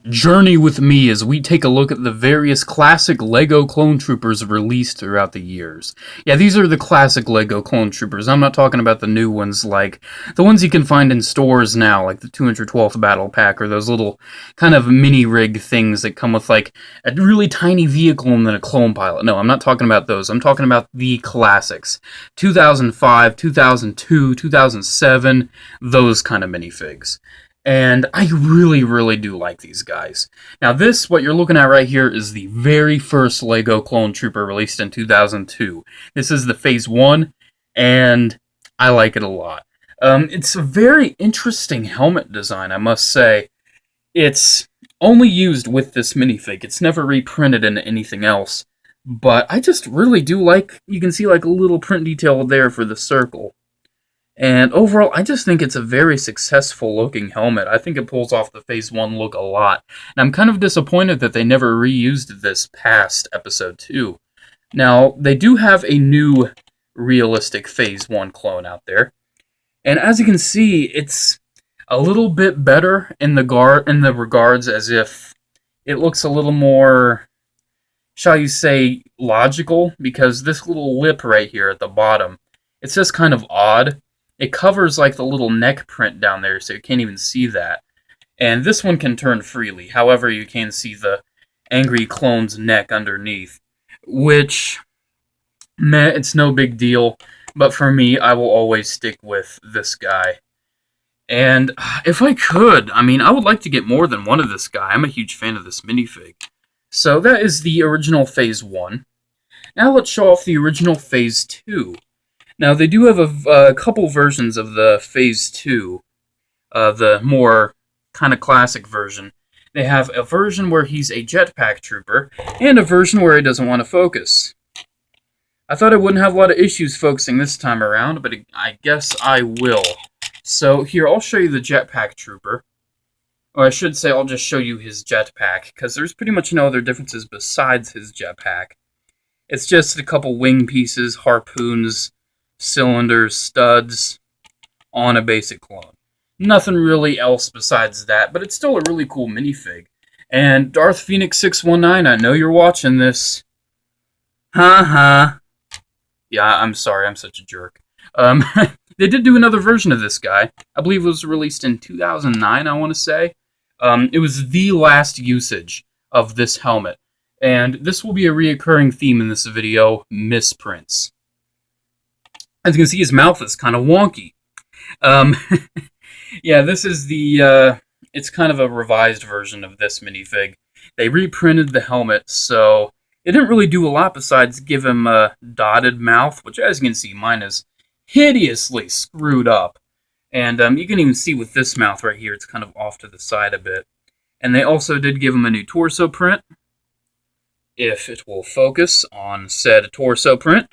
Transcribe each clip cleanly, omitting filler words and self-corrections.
Journey with me as we take a look at the various classic LEGO Clone Troopers released throughout the years. Yeah, these are the classic LEGO Clone Troopers. I'm not talking about the new ones like the ones you can find in stores now, like the 212th Battle Pack, or those little kind of mini rig things that come with like a really tiny vehicle and then a clone pilot. No, I'm not talking about those. I'm talking about the classics. 2005, 2002, 2007, those kind of minifigs. And I really, really do like these guys. Now this, what you're looking at right here, is the very first LEGO Clone Trooper released in 2002. This is the Phase 1, and I like it a lot. It's a very interesting helmet design, I must say. It's only used with this minifig. It's never reprinted into anything else. But I just really do like, you can see like a little print detail there for the circle. And overall, I just think it's a very successful looking helmet. I think it pulls off the Phase 1 look a lot. And I'm kind of disappointed that they never reused this past Episode 2. Now, they do have a new realistic Phase 1 clone out there. And as you can see, it's a little bit better in the regards as if it looks a little more, shall you say, logical, because this little lip right here at the bottom, it's just kind of odd. It covers like the little neck print down there, so you can't even see that. And this one can turn freely. However, you can see the angry clone's neck underneath, which, meh, it's no big deal. But for me, I will always stick with this guy. And if I could, I mean, I would like to get more than one of this guy. I'm a huge fan of this minifig. So that is the original Phase 1. Now let's show off the original Phase 2. Now, they do have a couple versions of the Phase 2, the more kind of classic version. They have a version where he's a jetpack trooper, and a version where he doesn't want to focus. I thought I wouldn't have a lot of issues focusing this time around, but I guess I will. So, here, I'll show you the jetpack trooper. Or I should say, I'll just show you his jetpack, because there's pretty much no other differences besides his jetpack. It's just a couple wing pieces, harpoons, cylinders, studs on a basic clone. Nothing really else besides that, but it's still a really cool minifig. And Darth Phoenix 619, I know you're watching this. Yeah, I'm sorry, I'm such a jerk. They did do another version of this guy. I believe it was released in 2009, I want to say. It was the last usage of this helmet. And this will be a reoccurring theme in this video, misprints. As you can see, his mouth is kind of wonky. Yeah, this is the, it's kind of a revised version of this minifig. They reprinted the helmet, so it didn't really do a lot besides give him a dotted mouth, which, as you can see, mine is hideously screwed up. And you can even see with this mouth right here, it's kind of off to the side a bit. And they also did give him a new torso print, if it will focus on said torso print.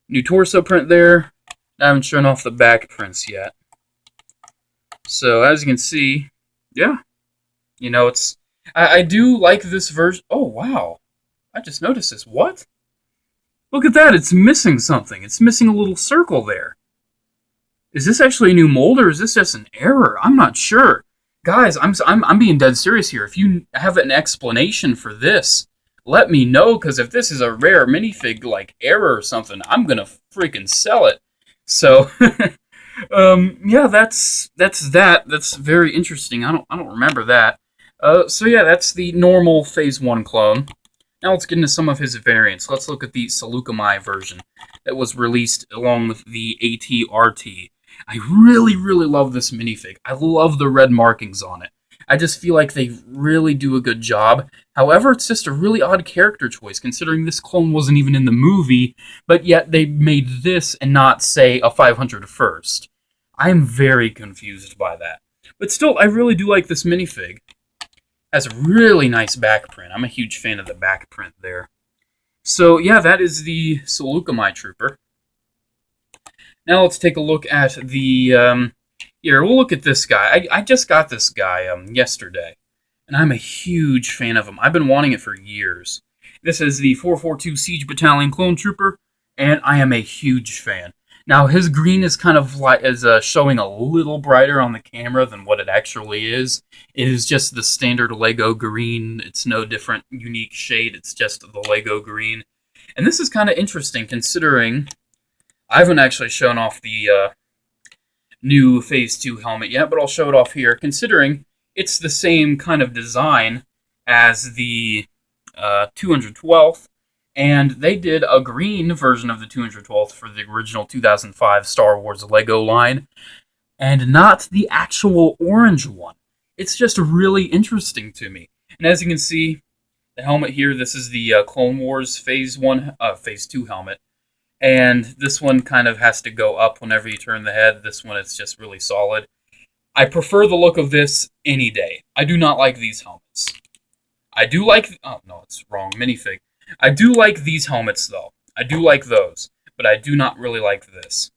New torso print there. I haven't shown off the back prints yet. So, as you can see, yeah. You know, it's... I do like this version. Oh, wow. I just noticed this. What? Look at that. It's missing something. It's missing a little circle there. Is this actually a new mold, or is this just an error? I'm not sure. Guys, I'm being dead serious here. If you have an explanation for this, let me know, because if this is a rare minifig, like, error or something, I'm gonna freaking sell it. So, yeah, that's that. That's very interesting. I don't remember that. So yeah, that's the normal Phase 1 clone. Now let's get into some of his variants. Let's look at the Seleucami version that was released along with the AT-RT. I really, really love this minifig. I love the red markings on it. I just feel like they really do a good job. However, it's just a really odd character choice, considering this clone wasn't even in the movie, but yet they made this and not, say, a 500 first. I'm very confused by that. But still, I really do like this minifig. Has a really nice back print. I'm a huge fan of the back print there. So, yeah, that is the Seleucami Trooper. Now let's take a look at the... here, we'll look at this guy. I just got this guy yesterday, and I'm a huge fan of him. I've been wanting it for years. This is the 442 Siege Battalion Clone Trooper, and I am a huge fan. Now his green is kind of like showing a little brighter on the camera than what it actually is. It is just the standard Lego green. It's no different, unique shade. It's just the Lego green. And this is kind of interesting considering I haven't actually shown off the new Phase 2 helmet yet, but I'll show it off here. Considering it's the same kind of design as the 212th, and they did a green version of the 212th for the original 2005 Star Wars Lego line, and not the actual orange one. It's just really interesting to me. And as you can see, the helmet here, this is the Clone Wars Phase 2 helmet. And this one kind of has to go up whenever you turn the head. This one is just really solid. I prefer the look of this any day. I do not like these helmets. I do like... Oh, no, it's wrong. Minifig. I do like these helmets, though. I do like those. But I do not really like this.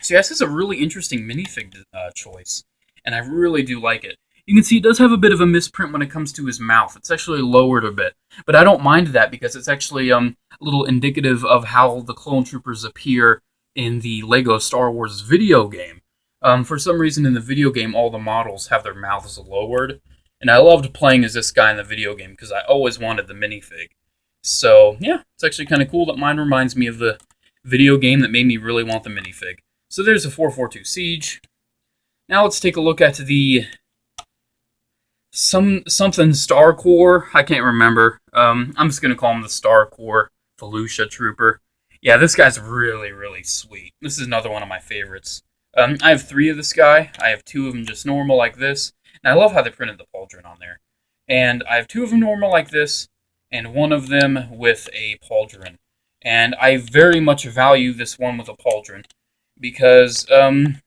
So, this is a really interesting minifig choice. And I really do like it. You can see it does have a bit of a misprint when it comes to his mouth. It's actually lowered a bit. But I don't mind that because it's actually a little indicative of how the clone troopers appear in the Lego Star Wars video game. For some reason in the video game, all the models have their mouths lowered. And I loved playing as this guy in the video game because I always wanted the minifig. So, yeah, it's actually kind of cool that mine reminds me of the video game that made me really want the minifig. So there's a 442 Siege. Now let's take a look at the... something Star Corps. I can't remember. I'm just gonna call him the Star Corps Felucia Trooper. Yeah, this guy's really, really sweet. This is another one of my favorites. I have 3 of this guy. I have 2 of them just normal like this. And I love how they printed the pauldron on there. And I have 2 of them normal like this, and 1 of them with a pauldron. And I very much value this one with a pauldron because in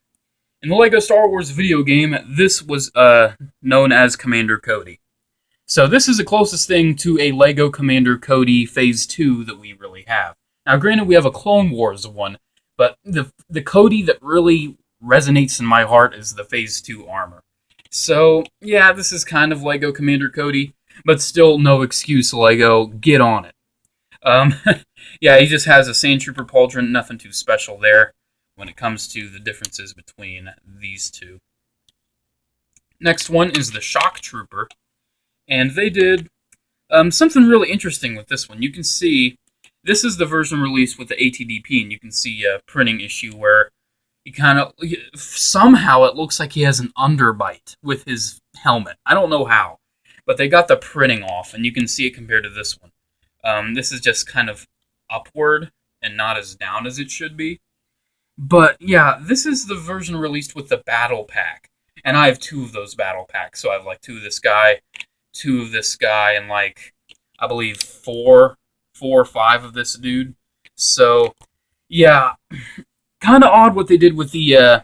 the Lego Star Wars video game, this was known as Commander Cody. So this is the closest thing to a Lego Commander Cody Phase 2 that we really have. Now, granted, we have a Clone Wars one, but the Cody that really resonates in my heart is the Phase 2 armor. So, yeah, this is kind of Lego Commander Cody, but still no excuse, Lego. Get on it. Yeah, he just has a Sand Trooper pauldron, nothing too special there when it comes to the differences between these two. Next one is the Shock Trooper, and they did something really interesting with this one. You can see, this is the version released with the ATDP, and you can see a printing issue where he kind of, somehow it looks like he has an underbite with his helmet. I don't know how, but they got the printing off, and you can see it compared to this one. This is just kind of upward and not as down as it should be. But yeah, this is the version released with the battle pack. And I have 2 of those battle packs. So I have like 2 of this guy, 2 of this guy, and like, I believe 4 or 5 of this dude. So, yeah, kind of odd what they did with the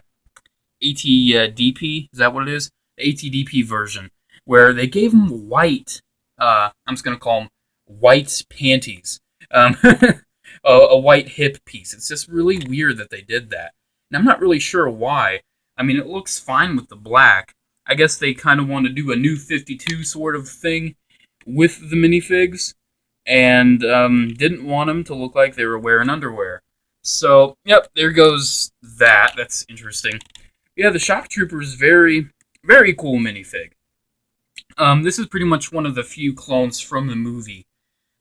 ATDP. Is that what it is? The ATDP version. Where they gave him white, I'm just going to call them white panties. A white hip piece. It's just really weird that they did that. And I'm not really sure why. I mean, it looks fine with the black. I guess they kind of want to do a new 52 sort of thing with the minifigs. And didn't want them to look like they were wearing underwear. So, yep, there goes that. That's interesting. Yeah, the Shock Trooper is very, very cool minifig. This is pretty much one of the few clones from the movie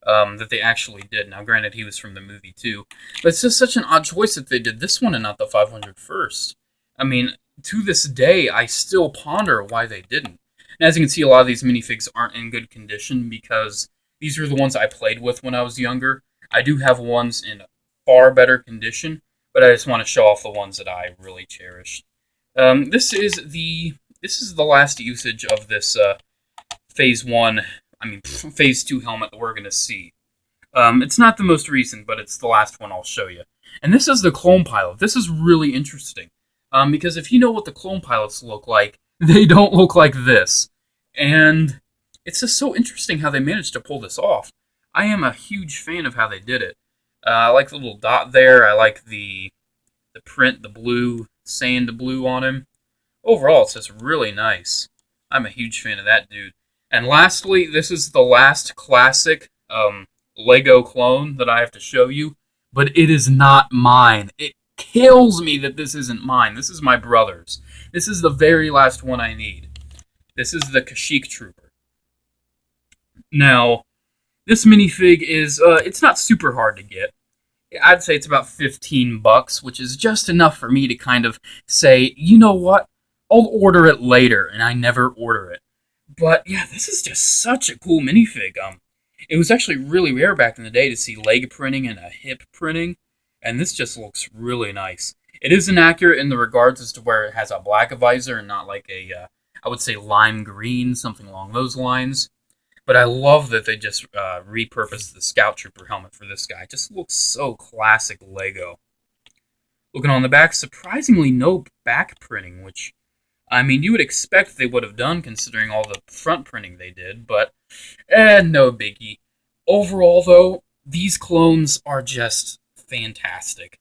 that they actually did. Now, granted, he was from the movie too, but it's just such an odd choice that they did this one and not the 501st. I mean, to this day, I still ponder why they didn't. And as you can see, a lot of these minifigs aren't in good condition because these are the ones I played with when I was younger. I do have ones in far better condition, but I just want to show off the ones that I really cherished. This is the last usage of this Phase 2 helmet that we're going to see. It's not the most recent, but it's the last one I'll show you. And this is the clone pilot. This is really interesting. Because if you know what the clone pilots look like, they don't look like this. And it's just so interesting how they managed to pull this off. I am a huge fan of how they did it. I like the little dot there. I like the print, the blue, sand blue on him. Overall, it's just really nice. I'm a huge fan of that dude. And lastly, this is the last classic Lego clone that I have to show you, but it is not mine. kills me that this isn't mine. This is my brother's. This is the very last one I need. This is the Kashyyyk Trooper. Now, this minifig is, it's not super hard to get. I'd say it's about $15, which is just enough for me to kind of say, you know what, I'll order it later, and I never order it. But yeah, this is just such a cool minifig. It was actually really rare back in the day to see leg printing and a hip printing, and this just looks really nice. It is inaccurate in the regards as to where it has a black visor and not like a, I would say lime green, something along those lines. But I love that they just repurposed the Scout Trooper helmet for this guy. It just looks so classic Lego. Looking on the back, surprisingly no back printing, which, I mean, you would expect they would have done considering all the front printing they did, but no biggie. Overall, though, these clones are just fantastic.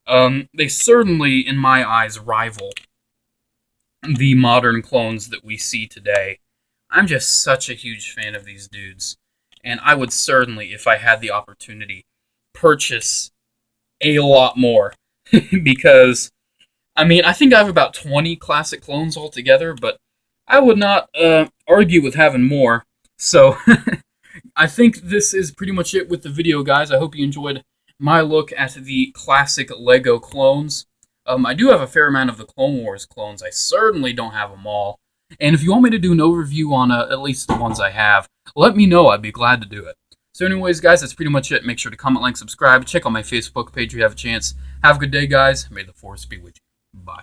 They certainly, in my eyes, rival the modern clones that we see today. I'm just such a huge fan of these dudes, and I would certainly, if I had the opportunity, purchase a lot more, because, I mean, I think I have about 20 classic clones altogether, but I would not argue with having more, so I think this is pretty much it with the video, guys. I hope you enjoyed my look at the classic Lego clones. I do have a fair amount of the Clone Wars clones. I certainly don't have them all. And if you want me to do an overview on at least the ones I have, let me know. I'd be glad to do it. So anyways, guys, that's pretty much it. Make sure to comment, like, subscribe. Check out my Facebook page if you have a chance. Have a good day, guys. May the Force be with you. Bye.